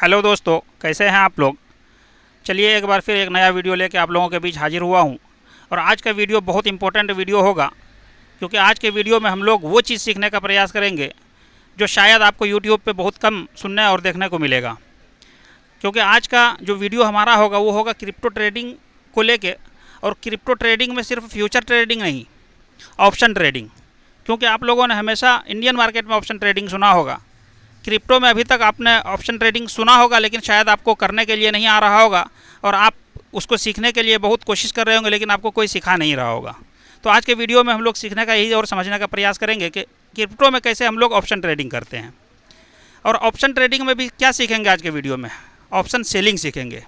Hello दोस्तों, कैसे हैं आप लोग। चलिए एक बार फिर एक नया वीडियो लेके आप लोगों के बीच हाजिर हुआ हूं। और आज का वीडियो बहुत इंपॉर्टेंट वीडियो होगा, क्योंकि आज के वीडियो में हम लोग वो चीज़ सीखने का प्रयास करेंगे जो शायद आपको यूट्यूब पे बहुत कम सुनने और देखने को मिलेगा। क्योंकि आज का जो वीडियो हमारा होगा वो होगा क्रिप्टो ट्रेडिंग को लेके। और क्रिप्टो ट्रेडिंग में सिर्फ फ्यूचर ट्रेडिंग नहीं, ऑप्शन ट्रेडिंग। क्योंकि आप लोगों ने हमेशा इंडियन मार्केट में ऑप्शन ट्रेडिंग सुना होगा, क्रिप्टो में अभी तक आपने ऑप्शन ट्रेडिंग सुना होगा, लेकिन शायद आपको करने के लिए नहीं आ रहा होगा और आप उसको सीखने के लिए बहुत कोशिश कर रहे होंगे, लेकिन आपको कोई सिखा नहीं रहा होगा। तो आज के वीडियो में हम लोग सीखने का यही और समझने का प्रयास करेंगे कि क्रिप्टो में कैसे हम लोग ऑप्शन ट्रेडिंग करते हैं। और ऑप्शन ट्रेडिंग में भी क्या सीखेंगे आज के वीडियो में, ऑप्शन सेलिंग सीखेंगे।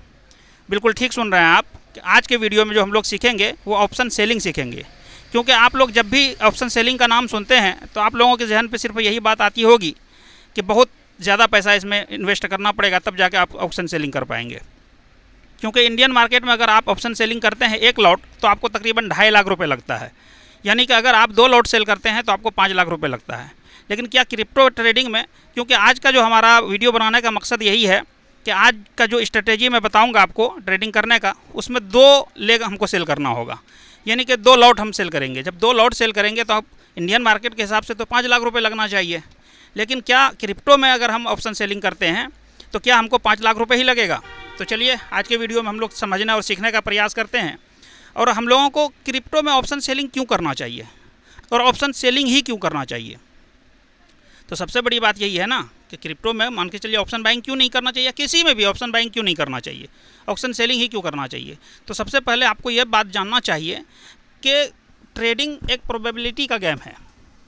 बिल्कुल ठीक सुन रहे हैं आप कि आज के वीडियो में जो हम लोग सीखेंगे वो ऑप्शन सेलिंग सीखेंगे। क्योंकि आप लोग जब भी ऑप्शन सेलिंग का नाम सुनते हैं तो आप लोगों के जहन पर सिर्फ यही बात आती होगी कि बहुत ज़्यादा पैसा इसमें इन्वेस्ट करना पड़ेगा, तब जाके आप ऑप्शन सेलिंग कर पाएंगे। क्योंकि इंडियन मार्केट में अगर आप ऑप्शन सेलिंग करते हैं एक लॉट तो आपको तकरीबन 2.5 लाख रुपए लगता है। यानी कि अगर आप 2 लॉट सेल करते हैं तो आपको 5 लाख रुपए लगता है। लेकिन क्या क्रिप्टो ट्रेडिंग में, क्योंकि आज का जो हमारा वीडियो बनाने का मकसद यही है कि आज का जो स्ट्रेटेजी मैं बताऊँगा आपको ट्रेडिंग करने का, उसमें 2 लेग हमको सेल करना होगा। यानी कि 2 लॉट हम सेल करेंगे। जब 2 लॉट सेल करेंगे तो आप इंडियन मार्केट के हिसाब से तो 5 लाख रुपये लगना चाहिए। लेकिन क्या क्रिप्टो में अगर हम ऑप्शन सेलिंग करते हैं तो क्या हमको 5 लाख रुपए ही लगेगा। तो चलिए आज के वीडियो में हम लोग समझने और सीखने का प्रयास करते हैं, और हम लोगों को क्रिप्टो में ऑप्शन सेलिंग क्यों करना चाहिए और ऑप्शन सेलिंग ही क्यों करना चाहिए। तो सबसे बड़ी बात यही है ना कि क्रिप्टो में मान के चलिए ऑप्शन बाइंग क्यों नहीं करना चाहिए, किसी में भी ऑप्शन बाइंग क्यों नहीं करना चाहिए, ऑप्शन सेलिंग ही क्यों करना चाहिए। तो सबसे पहले आपको यह बात जानना चाहिए कि ट्रेडिंग एक प्रोबेबिलिटी का गेम है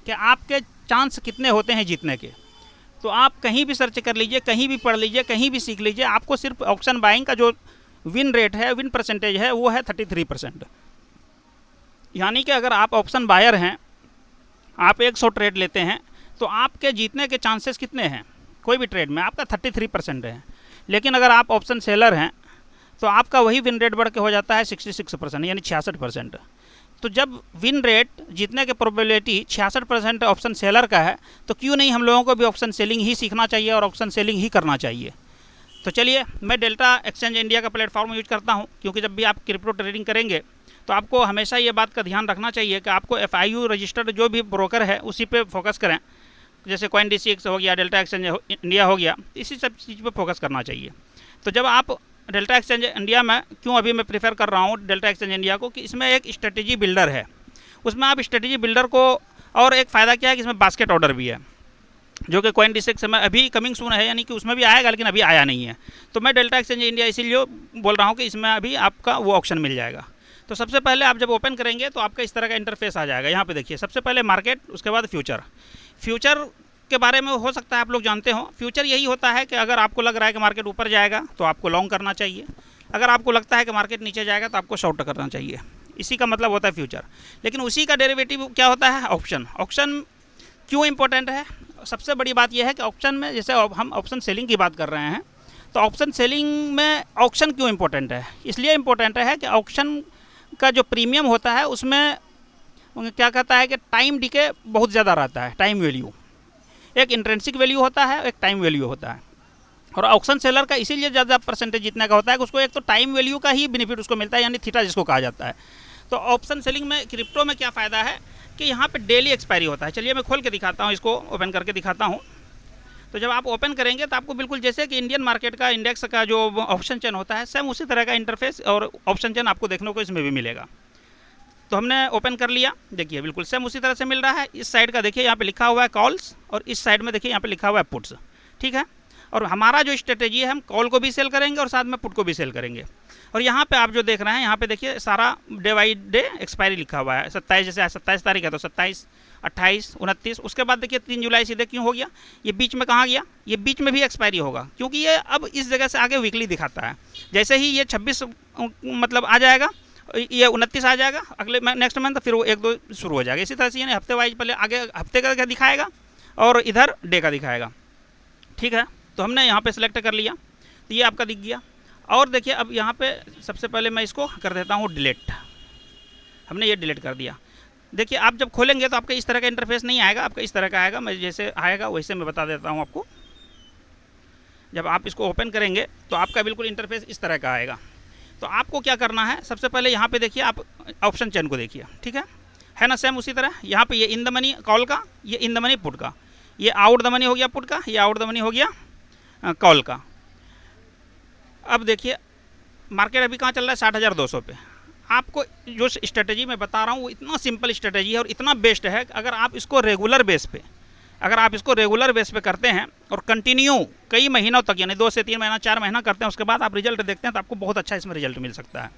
कि आपके चांस कितने होते हैं जीतने के। तो आप कहीं भी सर्च कर लीजिए, कहीं भी पढ़ लीजिए, कहीं भी सीख लीजिए, आपको सिर्फ ऑप्शन बाइंग का जो विन रेट है, विन परसेंटेज है, वो है 33%। यानी कि अगर आप ऑप्शन बायर हैं, आप 100 ट्रेड लेते हैं तो आपके जीतने के चांसेस कितने हैं कोई भी ट्रेड में, आपका 33% है। लेकिन अगर आप ऑप्शन सेलर हैं तो आपका वही विन रेट बढ़ के हो जाता है 66%, यानी 66%। तो जब विन रेट जीतने के प्रोबेबिलिटी 66% ऑप्शन सेलर का है, तो क्यों नहीं हम लोगों को भी ऑप्शन सेलिंग ही सीखना चाहिए और ऑप्शन सेलिंग ही करना चाहिए। तो चलिए, मैं डेल्टा एक्सचेंज इंडिया का प्लेटफॉर्म यूज करता हूं, क्योंकि जब भी आप क्रिप्टो ट्रेडिंग करेंगे तो आपको हमेशा ये बात का ध्यान रखना चाहिए कि आपको FIU रजिस्टर्ड जो भी ब्रोकर है उसी पे फोकस करें। जैसे CoinDCX हो गया, डेल्टा एक्सचेंज इंडिया हो गया, इसी सब चीज़ पर फोकस करना चाहिए। तो जब आप डेल्टा एक्सचेंज इंडिया में, क्यों अभी मैं प्रेफर कर रहा हूँ डेल्टा एक्सचेंज इंडिया को, कि इसमें एक स्ट्रेटेजी बिल्डर है। उसमें आप स्ट्रेटेजी बिल्डर को, और एक फ़ायदा क्या है कि इसमें बास्केट ऑर्डर भी है, जो कि CoinDCX में अभी कमिंग सून है, यानी कि उसमें भी आएगा लेकिन अभी आया नहीं है। तो मैं डेल्टा एक्सचेंज इंडिया इसीलिए बोल रहा हूँ कि इसमें अभी आपका वो ऑप्शन मिल जाएगा। तो सबसे पहले आप जब ओपन करेंगे तो आपका इस तरह का इंटरफेस आ जाएगा। यहाँ पे देखिए, सबसे पहले मार्केट, उसके बाद फ्यूचर। फ्यूचर के बारे में हो सकता है आप लोग जानते हो। फ्यूचर यही होता है कि अगर आपको लग रहा है कि मार्केट ऊपर जाएगा तो आपको लॉन्ग करना चाहिए, अगर आपको लगता है कि मार्केट नीचे जाएगा तो आपको शॉर्ट करना चाहिए। इसी का मतलब होता है फ्यूचर। लेकिन उसी का डेरिवेटिव क्या होता है, ऑप्शन। ऑप्शन क्यों इंपॉर्टेंट है, सबसे बड़ी बात यह है कि ऑप्शन में, जैसे हम ऑप्शन सेलिंग की बात कर रहे हैं, तो ऑप्शन सेलिंग में ऑप्शन क्यों इंपॉर्टेंट है, इसलिए इंपॉर्टेंट है कि ऑप्शन का जो प्रीमियम होता है उसमें क्या कहता है कि टाइम डिके बहुत ज़्यादा रहता है। टाइम वैल्यू, एक इंट्रिंसिक वैल्यू होता है, एक टाइम वैल्यू होता है। और ऑप्शन सेलर का इसीलिए ज़्यादा परसेंटेज जीतने का होता है कि उसको एक तो टाइम वैल्यू का ही बेनिफिट उसको मिलता है, यानी थीटा जिसको कहा जाता है। तो ऑप्शन सेलिंग में, क्रिप्टो में क्या फ़ायदा है कि यहाँ पे डेली एक्सपायरी होता है। चलिए मैं खोल के दिखाता हूँ, इसको ओपन करके दिखाता हूँ। तो जब आप ओपन करेंगे तो आपको बिल्कुल जैसे कि इंडियन मार्केट का इंडेक्स का जो ऑप्शन चेन होता है, सेम उसी तरह का इंटरफेस और ऑप्शन चेन आपको देखने को इसमें भी मिलेगा। तो हमने ओपन कर लिया, देखिए बिल्कुल सेम उसी तरह से मिल रहा है। इस साइड का देखिए यहाँ पे लिखा हुआ है कॉल्स, और इस साइड में देखिए यहाँ पे लिखा हुआ है पुट्स। ठीक है, और हमारा जो स्ट्रेटेजी है, हम कॉल को भी सेल करेंगे और साथ में पुट को भी सेल करेंगे। और यहाँ पे आप जो देख रहे हैं, यहाँ पे देखिए सारा डे बाई डे एक्सपायरी लिखा हुआ है। 27, जैसे 27 तारीख है तो 27, 28, 29, उसके बाद देखिए 3 जुलाई सीधे क्यों हो गया, ये बीच में कहाँ गया, ये बीच में भी एक्सपायरी होगा, क्योंकि ये अब इस जगह से आगे वीकली दिखाता है। जैसे ही ये 26 मतलब आ जाएगा, ये 29 आ जाएगा अगले नेक्स्ट मंथ, फिर वो 1-2 शुरू हो जाएगा। इसी तरह से यानी हफ्ते वाइज पहले आगे हफ्ते का क्या दिखाएगा और इधर डे का दिखाएगा। ठीक है, तो हमने यहाँ पे सिलेक्ट कर लिया, तो ये आपका दिख गया। और देखिए अब यहाँ पे सबसे पहले मैं इसको कर देता हूँ डिलीट। हमने ये डिलीट कर दिया। देखिए आप जब खोलेंगे तो आपका इस तरह का इंटरफेस नहीं आएगा, आपका इस तरह का आएगा। मैं जैसे आएगा वैसे मैं बता देता हूँ आपको। जब आप इसको ओपन करेंगे तो आपका बिल्कुल इंटरफेस इस तरह का आएगा। तो आपको क्या करना है, सबसे पहले यहाँ पे देखिए, आप ऑप्शन चेन को देखिए, ठीक है ना। सेम उसी तरह यहाँ पे ये इन द मनी कॉल का, ये इन द मनी पुट का, ये आउट द मनी हो गया पुट का, ये आउट द मनी हो गया कॉल का। अब देखिए मार्केट अभी कहाँ चल रहा है, 60,200 पे। आपको जो स्ट्रेटजी मैं बता रहा हूँ वो इतना सिंपल स्ट्रेटजी है और इतना बेस्ट है, अगर आप इसको रेगुलर बेस पे करते हैं और कंटिन्यू कई महीनों तक, यानी 2 से 3 महीना 4 महीना करते हैं, उसके बाद आप रिजल्ट देखते हैं तो आपको बहुत अच्छा इसमें रिजल्ट मिल सकता है।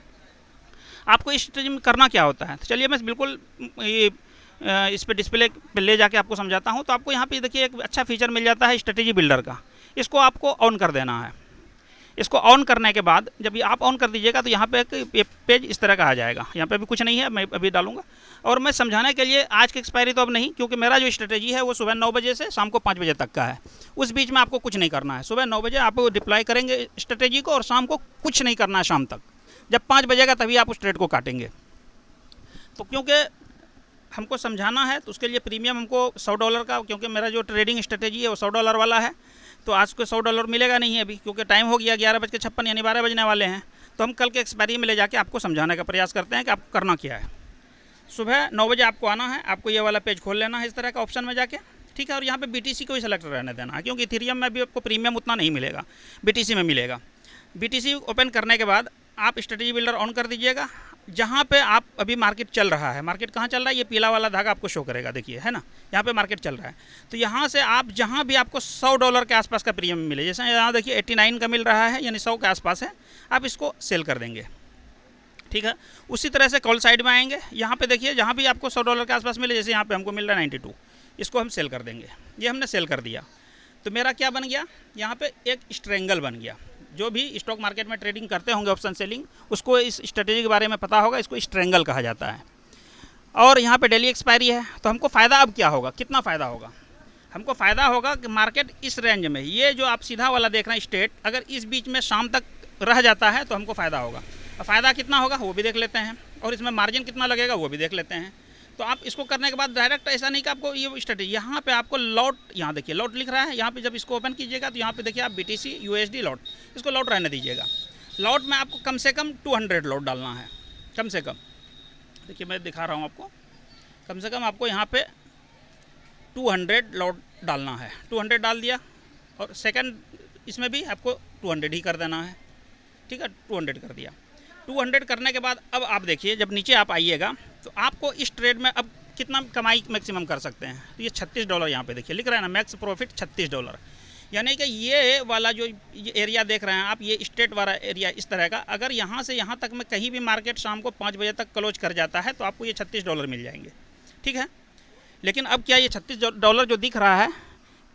आपको इस स्ट्रेटजी में करना क्या होता है, तो चलिए मैं बिल्कुल ये इस पे डिस्प्ले पे ले जाके आपको समझाता हूँ। तो आपको यहाँ पे देखिए एक अच्छा फीचर मिल जाता है स्ट्रेटजी बिल्डर का, इसको आपको ऑन कर देना है। इसको ऑन करने के बाद जब ये आप ऑन कर दीजिएगा तो यहाँ पे एक पेज इस तरह का आ जाएगा। यहाँ पे अभी कुछ नहीं है, मैं अभी डालूंगा। और मैं समझाने के लिए, आज की एक्सपायरी तो अब नहीं, क्योंकि मेरा जो स्ट्रेटजी है वो सुबह 9 बजे से शाम को 5 बजे तक का है। उस बीच में आपको कुछ नहीं करना है। सुबह 9 बजे आप डिप्लॉय करेंगे स्ट्रेटजी को और शाम को कुछ नहीं करना है शाम तक। जब 5 बजेगा तभी आप उस ट्रेड को काटेंगे। तो क्योंकि हमको समझाना है तो उसके लिए प्रीमियम हमको $100 का, क्योंकि मेरा जो ट्रेडिंग स्ट्रेटजी है वो $100 वाला है। तो आज को $100 मिलेगा नहीं है अभी, क्योंकि टाइम हो गया 11:56 यानी 12 बजने वाले हैं। तो हम कल के एक्सपायरी में ले जाके आपको समझाने का प्रयास करते हैं कि आपको करना क्या है। सुबह 9 बजे आपको आना है, आपको ये वाला पेज खोल लेना है इस तरह का ऑप्शन में जाके, ठीक है। और यहाँ पे BTC को ही सेलेक्ट रहने देना है, क्योंकि इथेरियम में भी आपको प्रीमियम उतना नहीं मिलेगा, BTC में मिलेगा। BTC ओपन करने के बाद आप स्ट्रेटजी बिल्डर ऑन कर दीजिएगा। जहाँ पे आप अभी मार्केट चल रहा है, मार्केट कहाँ चल रहा है, ये पीला वाला धागा आपको शो करेगा, देखिए, है ना, यहाँ पे मार्केट चल रहा है। तो यहाँ से आप जहाँ भी आपको $100 के आसपास का प्रीमियम मिले, जैसे यहाँ देखिए 89 का मिल रहा है, यानी 100 के आसपास है, आप इसको सेल कर देंगे, ठीक है। उसी तरह से कॉल साइड में आएंगे, यहाँ पे देखिए जहाँ भी आपको $100 के आसपास मिले, जैसे यहाँ पे हमको मिल रहा है 92, इसको हम सेल कर देंगे। ये हमने सेल कर दिया तो मेरा क्या बन गया, यहाँ पे एक स्ट्रेंगल बन गया। जो भी स्टॉक मार्केट में ट्रेडिंग करते होंगे ऑप्शन सेलिंग, उसको इस स्ट्रेटजी के बारे में पता होगा, इसको स्ट्रेंगल कहा जाता है। और यहाँ पे डेली एक्सपायरी है। तो हमको फ़ायदा अब क्या होगा, कितना फ़ायदा होगा, हमको फ़ायदा होगा कि मार्केट इस रेंज में, ये जो आप सीधा वाला देख रहे हैं स्टेट, अगर इस बीच में शाम तक रह जाता है तो हमको फ़ायदा होगा। फ़ायदा कितना होगा वो भी देख लेते हैं, और इसमें मार्जिन कितना लगेगा वो भी देख लेते हैं। तो आप इसको करने के बाद डायरेक्ट ऐसा नहीं कि आपको ये स्ट्रेटजी, यहाँ पे आपको लॉट, यहाँ देखिए लॉट लिख रहा है, यहाँ पे जब इसको ओपन कीजिएगा तो यहाँ पे देखिए आप BTC USD लॉट, इसको लॉट रहने दीजिएगा। लॉट में आपको कम से कम 200 लॉट डालना है, कम से कम। देखिए मैं दिखा रहा हूँ आपको, कम से कम आपको यहाँ पे 200 लॉट डालना है। 200 डाल दिया, और सेकंड इसमें भी आपको 200 ही कर देना है, ठीक है। 200 कर दिया। 200 करने के बाद अब आप देखिए जब नीचे आप आइएगा तो आपको इस ट्रेड में अब कितना कमाई मैक्सिमम कर सकते हैं। तो ये $36 यहाँ पे देखिए लिख रहा है ना, मैक्स प्रॉफिट $36। यानी कि ये वाला जो एरिया देख रहे हैं आप, ये स्टेट वाला एरिया इस तरह का, अगर यहाँ से यहाँ तक में कहीं भी मार्केट शाम को 5 बजे तक क्लोज कर जाता है तो आपको ये $36 मिल जाएंगे, ठीक है। लेकिन अब क्या ये $36 जो दिख रहा है,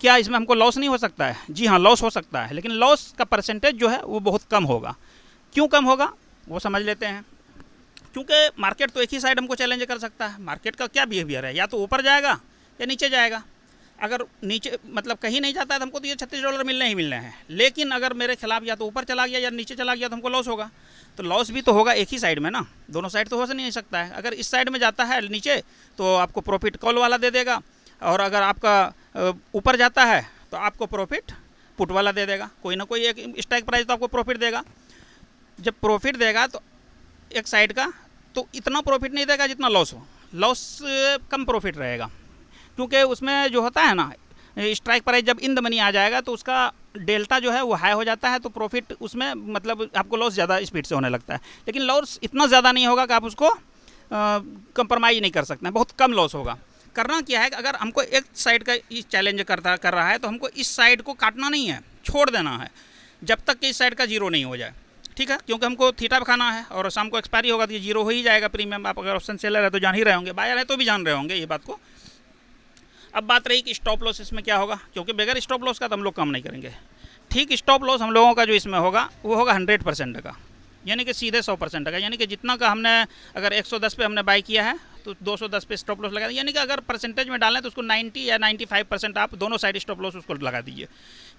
क्या इसमें हमको लॉस नहीं हो सकता है? जी हाँ, लॉस हो सकता है, लेकिन लॉस का परसेंटेज जो है वो बहुत कम होगा। क्यों कम होगा वो समझ लेते हैं। क्योंकि मार्केट तो एक ही साइड हमको चैलेंज कर सकता है। मार्केट का क्या बिहेवियर है, या तो ऊपर जाएगा या नीचे जाएगा। अगर नीचे मतलब कहीं नहीं जाता है तो हमको तो ये $36 मिलने ही मिलने हैं। लेकिन अगर मेरे खिलाफ या तो ऊपर चला गया या नीचे चला गया तो हमको लॉस होगा। तो लॉस भी तो होगा एक ही साइड में ना, दोनों साइड तो हो नहीं सकता है। अगर इस साइड में जाता है नीचे तो आपको प्रॉफिट कॉल वाला दे देगा, और अगर आपका ऊपर जाता है तो आपको प्रॉफिट पुट वाला दे देगा। कोई ना कोई एक स्ट्राइक प्राइस तो आपको प्रॉफिट देगा। जब प्रॉफिट देगा तो एक साइड का, तो इतना प्रॉफिट नहीं देगा जितना लॉस हो। लॉस कम प्रॉफिट रहेगा, क्योंकि उसमें जो होता है ना, स्ट्राइक प्राइस जब इन द मनी आ जाएगा तो उसका डेल्टा जो है वो हाई हो जाता है, तो प्रॉफिट उसमें मतलब आपको लॉस ज़्यादा स्पीड से होने लगता है। लेकिन लॉस इतना ज़्यादा नहीं होगा कि आप उसको कंप्रोमाइज़ नहीं कर सकते हैं, बहुत कम लॉस होगा। करना क्या है कि अगर हमको एक साइड का चैलेंज कर रहा है तो हमको इस साइड को काटना नहीं है, छोड़ देना है जब तक कि इस साइड का जीरो नहीं हो जाए, ठीक है। क्योंकि हमको थीटा खाना है और शाम को एक्सपायरी होगा तो ये जीरो हो ही जाएगा प्रीमियम। आप अगर ऑप्शन सेलर है तो जान ही रहे होंगे, बायर है तो भी जान रहे होंगे ये बात को। अब बात रही कि स्टॉप लॉस इसमें क्या होगा, क्योंकि बगैर स्टॉप लॉस का तो हम लोग काम नहीं करेंगे। ठीक, स्टॉप लॉस हम लोगों का जो इसमें होगा वो होगा 100% का, यानी कि सीधे 100% का। यानी कि जितना का हमने अगर 110 पे हमने बाई किया है तो 210 पे स्टॉप लॉस लगा दें। यानी कि अगर परसेंटेज में डालें तो उसको 90 या 95% आप दोनों साइड स्टॉप लॉस उसको लगा दीजिए।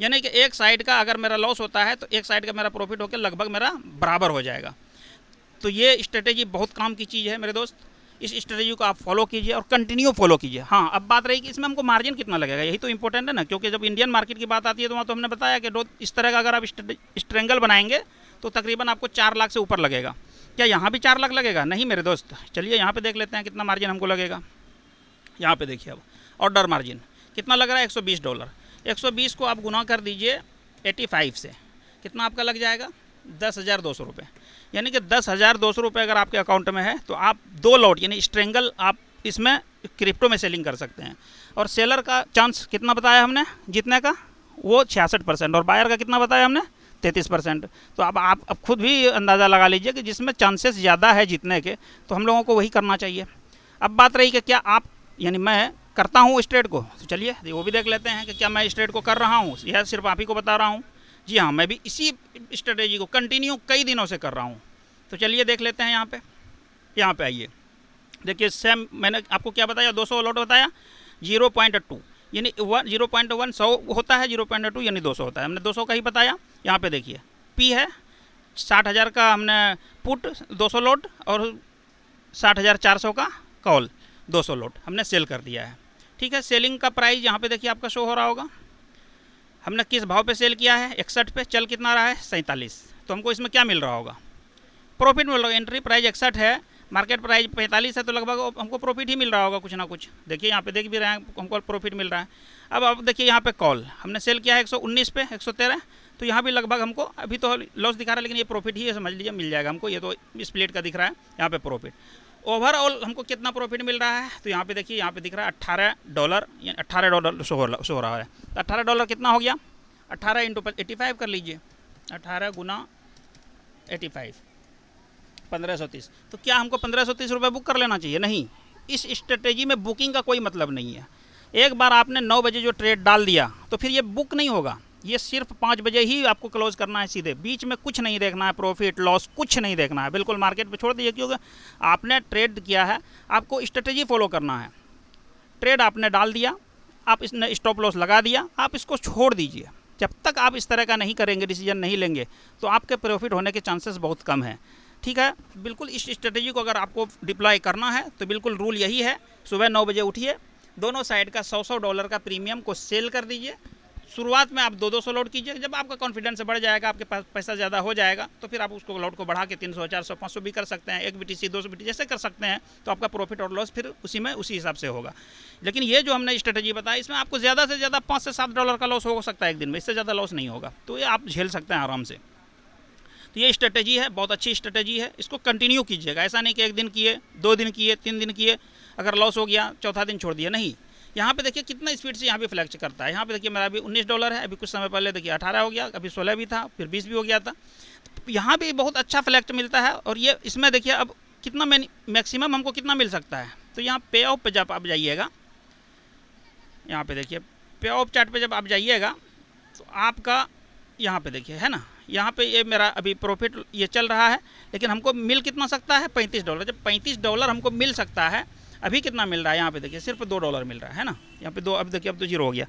यानी कि एक साइड का अगर मेरा लॉस होता है तो एक साइड का मेरा प्रॉफिट होकर लगभग मेरा बराबर हो जाएगा। तो ये स्ट्रेटेजी बहुत काम की चीज़ है मेरे दोस्त। इस स्ट्रेटेजी को आप फॉलो कीजिए और कंटिन्यू फॉलो कीजिए। हाँ, अब बात रही कि इसमें हमको मार्जिन कितना लगेगा, यही तो इंपॉर्टेंट है ना, क्योंकि जब इंडियन मार्केट की बात आती है तो वहाँ तो हमने बताया कि इस तरह का अगर आप स्ट्रेंगल बनाएंगे तो तकरीबन आपको 4 लाख से ऊपर लगेगा। क्या यहाँ भी 4 लाख लगेगा? नहीं मेरे दोस्त। चलिए यहाँ पे देख लेते हैं कितना मार्जिन हमको लगेगा। यहाँ पे देखिए, अब ऑर्डर मार्जिन कितना लग रहा है, $120। 120 को आप गुना कर दीजिए 85 से, कितना आपका लग जाएगा, 10,200 रुपये। यानी कि 10,200 रुपये अगर आपके अकाउंट में है तो आप 2 लॉट यानी स्ट्रेंगल आप इसमें क्रिप्टो में सेलिंग कर सकते हैं। और सेलर का चांस कितना बताया हमने जीतने का, वो 66%, और बायर का कितना बताया हमने, 33%। तो अब आप खुद भी अंदाज़ा लगा लीजिए कि जिसमें चांसेस ज़्यादा है जीतने के, तो हम लोगों को वही करना चाहिए। अब बात रही कि क्या आप यानी मैं करता हूँ इस ट्रेड को, तो चलिए वो भी देख लेते हैं कि क्या मैं इस ट्रेड को कर रहा हूँ, यह सिर्फ आप ही को बता रहा हूँ। जी हाँ, मैं भी इसी स्ट्रेटेजी को कंटिन्यू कई दिनों से कर रहा हूँ। तो चलिए देख लेते हैं यहाँ पे आइए। देखिए सेम मैंने आपको क्या बताया, 200 लॉट बताया, 0.2 यानी 0.1 100 होता है, 0.2 यानी 200 होता है, हमने 200 का ही बताया। यहाँ पे देखिए पी है 60,000 का हमने पुट 200 लॉट और 60,400 का कॉल 200 लॉट हमने सेल कर दिया है। ठीक है, सेलिंग का प्राइस यहाँ पे देखिए आपका शो हो रहा होगा, हमने किस भाव पे सेल किया है, 61 पे, चल कितना रहा है, 47। तो हमको इसमें क्या मिल रहा होगा, प्रॉफिट मिल रहा होगा। एंट्री प्राइस 61 है, मार्केट प्राइस 45 है, तो लगभग हमको प्रॉफिट ही मिल रहा होगा कुछ ना कुछ। देखिए यहाँ पे देख भी रहे हैं हमको प्रॉफिट मिल रहा है। अब देखिए यहाँ पे कॉल हमने सेल किया है 119 पे, 113, तो यहाँ भी लगभग हमको अभी तो लॉस दिखा रहा है, लेकिन ये प्रॉफिट ही है, समझ लीजिए मिल जाएगा हमको। ये तो स्प्लिट का दिख रहा है, यहाँ पे प्रॉफिट। ओवरऑल हमको कितना प्रॉफिट मिल रहा है, तो यहाँ पे देखिए, यहाँ पे दिख रहा है $18 या $18 शो हो रहा है। तो $18 कितना हो गया, 18 × 85 कर लीजिए, 18 गुना 85, 1530। तो क्या हमको 1530 रुपये बुक कर लेना चाहिए? नहीं, इस स्ट्रेटेजी में बुकिंग का कोई मतलब नहीं है। एक बार आपने 9 बजे जो ट्रेड डाल दिया तो फिर ये बुक नहीं होगा, ये सिर्फ 5 बजे ही आपको क्लोज करना है सीधे। बीच में कुछ नहीं देखना है, प्रॉफिट लॉस कुछ नहीं देखना है, बिल्कुल मार्केट पे छोड़ दीजिए, क्योंकि आपने ट्रेड किया है, आपको स्ट्रेटेजी फॉलो करना है। ट्रेड आपने डाल दिया, आप इसने स्टॉप लॉस लगा दिया, आप इसको छोड़ दीजिए। जब तक आप इस तरह का नहीं करेंगे, डिसीजन नहीं लेंगे, तो आपके प्रॉफिट होने के चांसेस बहुत कम हैं। ठीक है, बिल्कुल इस स्ट्रेटेजी को अगर आपको डिप्लॉय करना है तो बिल्कुल रूल यही है, सुबह 9 बजे उठिए, दोनों साइड का $100 का प्रीमियम को सेल कर दीजिए। शुरुआत में आप 200 लॉट कीजिए, जब आपका कॉन्फिडेंस बढ़ जाएगा, आपके पास पैसा ज़्यादा हो जाएगा, तो फिर आप उसको लॉट को बढ़ा के 300, 400, 500 भी कर सकते हैं, 1 BTC 200 BTC जैसे कर सकते हैं। तो आपका प्रॉफिट और लॉस फिर उसी हिसाब से होगा। लेकिन ये जो हमने स्ट्रेटेजी बताई, इसमें आपको ज़्यादा से ज़्यादा $5 से $7 का लॉस हो सकता है एक दिन में, इससे ज़्यादा लॉस नहीं होगा। तो ये आप झेल सकते हैं आराम से। तो ये स्ट्रेटेजी है, बहुत अच्छी स्ट्रेटेजी है, इसको कंटिन्यू कीजिएगा। ऐसा नहीं कि 1 दिन किए, 2 दिन किए, 3 दिन किए, अगर लॉस हो गया चौथा दिन छोड़ दिया, नहीं। यहाँ पे देखिए कितना स्पीड से यहाँ भी फ्लैक्च करता है। यहाँ पे देखिए मेरा अभी $19 है, अभी कुछ समय पहले देखिए 18 हो गया, अभी 16 भी था, फिर 20 भी हो गया था। तो यहाँ भी बहुत अच्छा फ्लैक्च मिलता है। और ये इसमें देखिए अब कितना मैक्सिमम हमको कितना मिल सकता है। तो यहाँ पे ऑफ पे जब आप जाइएगा, यहाँ पे देखिए पे ऑफ चार्ट पे जब आप जाइएगा तो आपका यहाँ पे देखिए है ना, यहाँ पे ये मेरा अभी प्रॉफिट ये चल रहा है, लेकिन हमको मिल कितना सकता है, $35। जब $35 हमको मिल सकता है, अभी कितना मिल रहा है, यहाँ पे देखिए सिर्फ $2 मिल रहा है ना, यहाँ पे 2, अब देखिए अब तो 0 हो गया।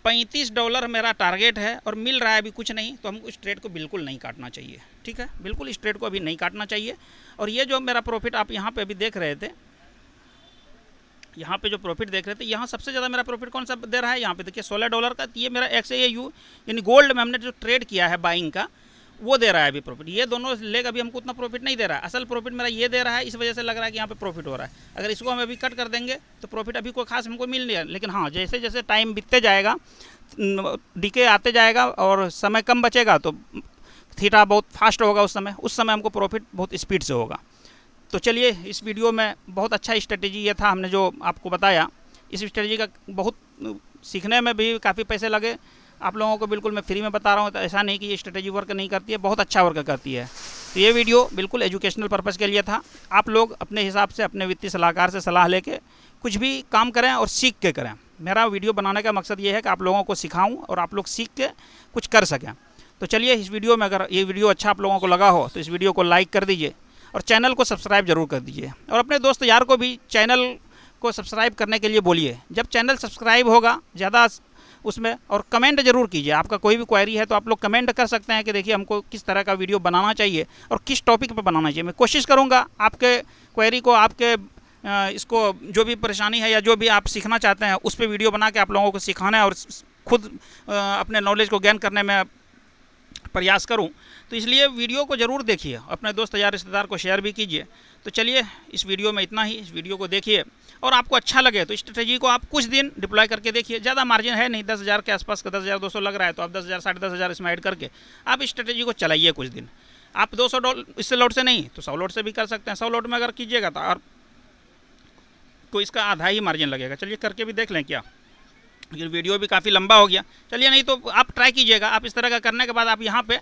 $35 मेरा टारगेट है और मिल रहा है अभी कुछ नहीं, तो हमको इस ट्रेड को बिल्कुल नहीं काटना चाहिए। ठीक है, बिल्कुल इस ट्रेड को अभी नहीं काटना चाहिए। और ये जो मेरा प्रॉफिट आप यहाँ पे अभी देख रहे थे, यहाँ पे जो प्रॉफिट देख रहे थे, यहाँ सबसे ज़्यादा मेरा प्रॉफिट कौन सा दे रहा है, यहाँ पे देखिए $16 का। ये मेरा XAU यानी गोल्ड में हमने जो ट्रेड किया है बाइंग का, वो दे रहा है अभी प्रॉफिट। ये दोनों लेग अभी हमको उतना प्रॉफिट नहीं दे रहा है, असल प्रॉफिट मेरा ये दे रहा है, इस वजह से लग रहा है कि यहाँ पे प्रॉफिट हो रहा है। अगर इसको हम अभी कट कर देंगे तो प्रॉफिट अभी कोई खास हमको मिल नहीं है। लेकिन हाँ, जैसे जैसे टाइम बीतते जाएगा, डीके आते जाएगा और समय कम बचेगा, तो थीटा बहुत फास्ट होगा उस समय हमको प्रॉफिट बहुत स्पीड से होगा। तो चलिए, इस वीडियो में बहुत अच्छा स्ट्रेटेजी ये था हमने जो आपको बताया। इस स्ट्रेटेजी का बहुत सीखने में भी काफ़ी पैसे लगे, आप लोगों को बिल्कुल मैं फ्री में बता रहा हूँ। तो ऐसा नहीं कि ये स्ट्रेटेजी वर्क नहीं करती है, बहुत अच्छा वर्क करती है। तो ये वीडियो बिल्कुल एजुकेशनल पर्पज़ के लिए था। आप लोग अपने हिसाब से अपने वित्तीय सलाहकार से सलाह लेके कुछ भी काम करें और सीख के करें। मेरा वीडियो बनाने का मकसद ये है कि आप लोगों को सिखाऊँ और आप लोग सीख के कुछ कर सकें। तो चलिए, इस वीडियो में अगर ये वीडियो अच्छा आप लोगों को लगा हो तो इस वीडियो को लाइक कर दीजिए और चैनल को सब्सक्राइब जरूर कर दीजिए। और अपने दोस्त यार को भी चैनल को सब्सक्राइब करने के लिए बोलिए। जब चैनल सब्सक्राइब होगा ज़्यादा उसमें, और कमेंट जरूर कीजिए। आपका कोई भी क्वेरी है तो आप लोग कमेंट कर सकते हैं कि देखिए हमको किस तरह का वीडियो बनाना चाहिए और किस टॉपिक पर बनाना चाहिए। मैं कोशिश करूँगा आपके क्वेरी को, आपके इसको जो भी परेशानी है या जो भी आप सीखना चाहते हैं उस पर वीडियो बना के आप लोगों को सिखाना है और खुद अपने नॉलेज को गेन करने में प्रयास करूं। तो इसलिए वीडियो को ज़रूर देखिए, अपने दोस्त यार रिश्तेदार को शेयर भी कीजिए। तो चलिए इस वीडियो में इतना ही। इस वीडियो को देखिए और आपको अच्छा लगे तो स्ट्रेटेजी को आप कुछ दिन डिप्लॉय करके देखिए। ज़्यादा मार्जिन है नहीं, 10,000 के आसपास का 10,200 लग रहा है, तो आप 10,000 10,500 इसमें ऐड करके आप स्ट्रेटेजी को चलाइए कुछ दिन। आप $200 इससे लोड से नहीं तो 100 लोड से भी कर सकते हैं। 100 लोड में अगर कीजिएगा तो और को इसका आधा ही मार्जिन लगेगा। चलिए करके भी देख लें क्या, लेकिन वीडियो भी काफ़ी लंबा हो गया। चलिए नहीं तो आप ट्राई कीजिएगा। आप इस तरह का करने के बाद आप यहाँ पे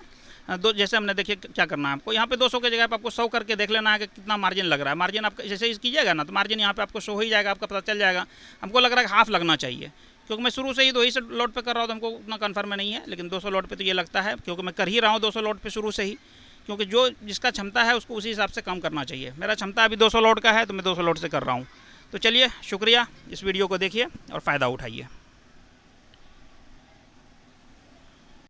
जैसे हमने देखिए क्या करना है आपको, यहाँ पे 200 की जगह पे आपको 100 करके देख लेना है कि कितना मार्जिन लग रहा है। मार्जिन आप जैसे ही कीजिएगा ना तो मार्जिन यहाँ पे आपको शो हो ही जाएगा, आपका पता चल जाएगा। हमको लग रहा है कि हाफ लगना चाहिए, क्योंकि मैं शुरू से ही 2 ही से लोड पे कर रहा हूँ तो हमको उतना कन्फर्म नहीं है, लेकिन 200 लोड पे तो ये लगता है, क्योंकि मैं कर ही रहा हूँ 200 लोड पे शुरू से ही। क्योंकि जो जिसका क्षमता है उसको उसी हिसाब से काम करना चाहिए। मेरा क्षमता अभी 200 लोड का है तो मैं 200 लोड से कर रहा हूँ। तो चलिए शुक्रिया, इस वीडियो को देखिए और फ़ायदा उठाइए।